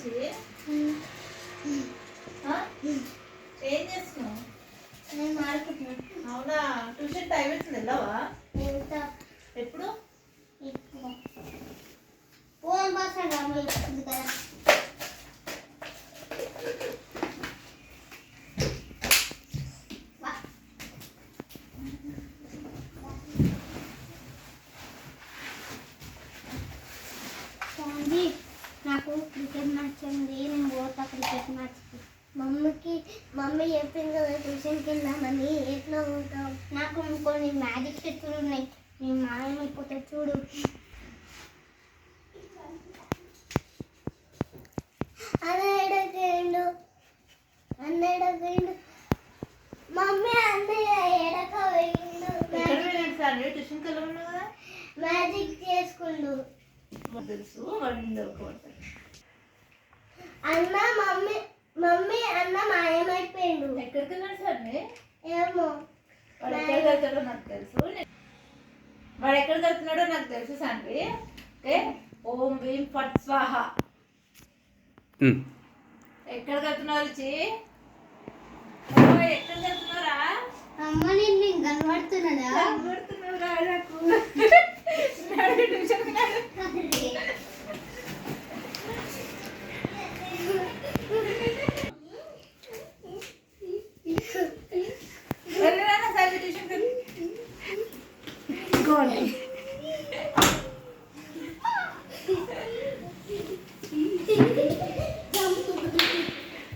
రుచి? ఏం చేస్తున్నావు? నేను ఆడుకుంటున్నాను. అవునా? ట్యూషన్ టైం అవుతుంది, వెళ్ళవా? ఎప్పుడు? ఫోన్ బాగా ఇస్తుంది కదా. నాకు క్రికెట్ మ్యాచ్ ఉంది, నేను పోతా క్రికెట్ మ్యాచ్కి. మమ్మీ చెప్పింది కదా ట్యూషన్కి వెళ్దామని. ఎట్లా ఉంటావు? నాకు కొన్ని మ్యాజిక్ చెట్లు ఉన్నాయి, నేను మాయమైపోతా చూడు. అన్నయ్యడు మమ్మీ అన్నయ్య ఎడక ట్యూషన్కి వెళ్ళమన్నావు కదా. మ్యాజిక్ చేసుకుండు. తెలుసు వాడు అన్న మమ్మీ అన్న మాయమైపోయిండు. ఎక్కడికి వెళ్ళాడు సార్? ఏమో వాడు ఎక్కడ వెళ్తాడో నాకు తెలుసు. వాడు ఎక్కడ వెళ్తున్నాడో నాకు తెలుసు సాండ్రి. ఓకే, ఓం భీం ఫట్ స్వాహ. ఎక్కడికి వెళ్తున్నావు రుచి?